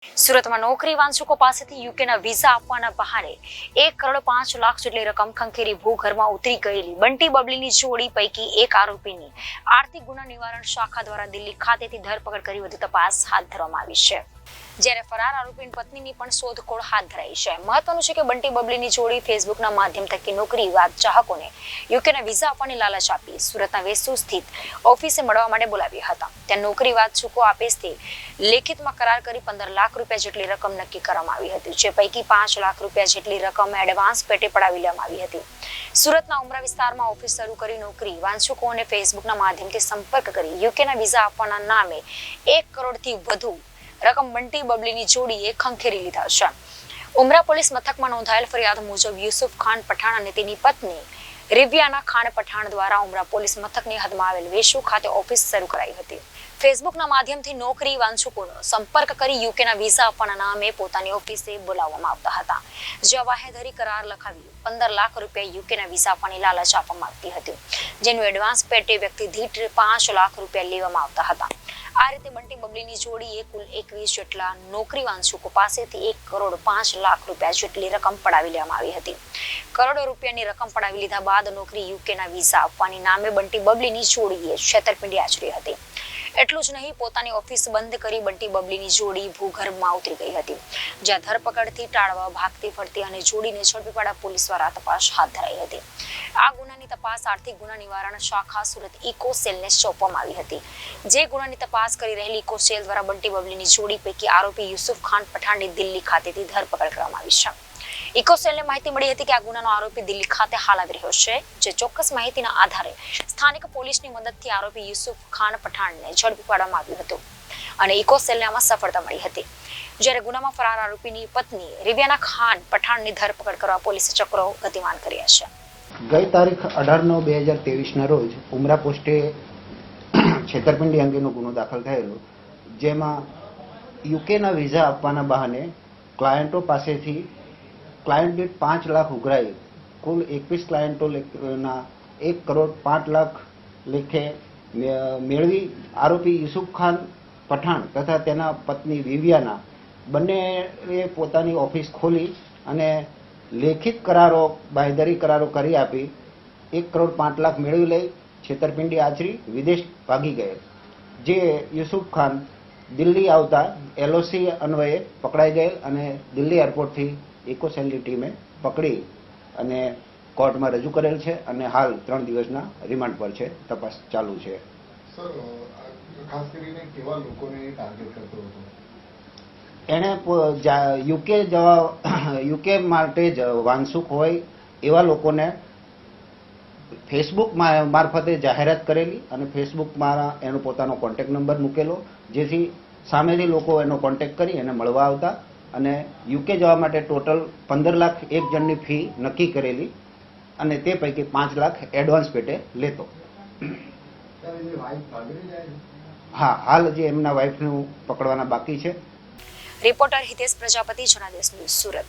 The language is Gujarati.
સુરતમાં નોકરી વાંચુકો પાસેથી યુકેના વિઝા આપવાના બહાને 1,05,00,000 જેટલી રકમ ખંખેરી ભૂગર્ભમાં ઉતરી ગયેલી બંટી બબલીની જોડી પૈકી એક આરોપીની આર્થિક ગુના નિવારણ શાખા દ્વારા દિલ્હી ખાતેથી ધરપકડ કરી વધુ તપાસ હાથ ધરવામાં આવી છે. જ્યારે ફરાર આરોપીની પત્નીની પણ શોધખોળ હાથ ધરાઈ છે. મહત્વનું છે કે બંટી બબલીની જોડી ફેસબુકના માધ્યમ થકી નોકરી ચાહકોને યુકેના વિઝા આપવાની લાલચ આપી સુરતના વેસુ સ્થિત ઓફિસે મળવા માટે બોલાવ્યા હતા. ત્યાં નોકરી વાંચુકો આપેથી લેખિતમાં કરાર કરી 15 લાખ રૂપિયા જેટલી રકમ નક્કી કરવામાં આવી હતી, જે પૈકી 5 લાખ રૂપિયા જેટલી રકમ એડવાન્સ પેટે પડાવી લેવામાં આવી હતી. સુરતના ઉમરા વિસ્તારમાં ઓફિસ શરૂ કરી નોકરી વાંચુકોને ફેસબુકના માધ્યમથી સંપર્ક કરી યુકેના વિઝા આપવાના નામે 1 કરોડથી વધુ રકમ બંટી બબલીની જોડીએ ખંખેરી લીધા છે. ઉમરા પોલીસ મથકમાં નોંધાયેલ ફરિયાદ મુજબ યુસુફ ખાન પઠાણ અને તેની પત્ની રિવિયાના ખાન પઠાણ દ્વારા ઉમરા પોલીસ મથકની હદમાં આવેલ વેસુ ખાતે ઓફિસ શરૂ કરાઈ હતી. ફેસબુકના માધ્યમથી નોકરી વાંચુકોનો સંપર્ક કરી યુકેના વિઝા આપવાના નામે પોતાની ઓફિસે બોલાવવામાં આવતા હતા, જ્યાં વાહેધરી કરાર લખાવી 15 લાખ રૂપિયા યુકેના વિઝા આપવાની લાલચ આપવામાં આવતી હતી, જેનું એડવાન્સ પેટે વ્યક્તિ દીઠ 5 લાખ રૂપિયા લેવામાં આવતા હતા. આ રીતે બંટી બબલીની જોડીએ કુલ 21 જેટલા નોકરી વાંચુકો પાસેથી 1,05,00,000 રૂપિયા જેટલી રકમ પડાવી લેવામાં આવી હતી. કરોડો રૂપિયાની રકમ પડાવી લીધા બાદ નોકરી યુકેના વિઝા આપવાની નામે બંટી બબલીની જોડીએ છેતરપિંડી આચરી હતી. એટલું જ નહીં, પોતાની ઓફિસ બંધ કરી બંટી બબલીની જોડી ભૂગર્ભમાં ઉતરી ગઈ હતી, જ્યાં ધરપકડથી ટાળવા ભાગતી ફરતી અને જોડીને ઝડપી પાડવા પોલીસ દ્વારા તપાસ હાથ ધરાઈ હતી. આ ગુનાની તપાસ આર્થિક ગુના નિવારણ શાખા સુરત ઇકો સેલને સોંપવામાં આવી હતી. જે ગુનાની તપાસ કરી રહેલી ઇકો સેલ દ્વારા બંટી બબલીની જોડી પૈકી આરોપી યુસુફ ખાન પઠાણની દિલ્હી ખાતેથી ધરપકડ કરવામાં આવી છે. ઇકો સેલને માહિતી મળી હતી કે આ ગુનાનો આરોપી દિલ્હી ખાતે હાલ આવી રહ્યો છે, જે ચોક્કસ માહિતીના આધારે સ્થાનિક પોલીસની મદદથી આરોપી યુસુફ ખાન પઠાણને ઝડપી પાડવામાં આવ્યું હતું અને ઇકો સેલને આમાં સફળતા મળી હતી. જ્યારે ગુનામાં ફરાર આરોપીની પત્ની રિવિયાના ખાન પઠાણની ધરપકડ કરવા પોલીસે ચક્રો ગતિમાન કર્યા છે. ગઈ તારીખ 18/9/2023 ના રોજ ઉમરા પોસ્ટે છેતરપિંડી અંગેનો ગુનો દાખલ થયેલો, જેમાં યુકેના વિઝા આપવાના બહાને ક્લાયન્ટો પાસેથી ક્લાયન્ટ દીઠ 5 લાખ ઉઘરાઈ કુલ 21 ક્લાયન્ટોના 1,05,00,000 લેખે મેળવી આરોપી યુસુફ ખાન પઠાણ તથા તેના પત્ની રિવિયાના બંનેએ પોતાની ઓફિસ ખોલી અને લેખિત કરારો બાંયધરી કરારો કરી આપી 1,05,00,000 મેળવી લઈ છેતરપિંડી આચરી વિદેશ ભાગી ગયેલ. જે યુસુફ ખાન દિલ્હી આવતા LOC અન્વયે પકડાઈ ગયેલ અને દિલ્હી એરપોર્ટથી ઇકો સેલની ટીમે પકડી અને કોર્ટમાં રજૂ કરેલ છે અને હાલ 3 દિવસના રિમાન્ડ પર છે. તપાસ ચાલુ છે. સર, ખાસ કરીને કેવા લોકોને ટાર્ગેટ કરતો હતો? એણે યુકે માટે જ વાંસુક હોય એવા લોકોને ફેસબુક મારફતે જાહેરાત કરેલી અને ફેસબુકમાં એનો પોતાનો કોન્ટેક્ટ નંબર મૂકેલો, જેથી સામેથી લોકો એનો કોન્ટેક્ટ કરી એને મળવા આવતા અને યુકે જવા માટે ટોટલ 15 લાખ એક જણની ફી નક્કી કરેલી અને તે પૈકી 5 લાખ એડવાન્સ પેટે લેતો. હા, હાલ જે એમના વાઇફનું પકડવાના બાકી છે. Reporter Hitesh Prajapati, Janadesh news, Surat.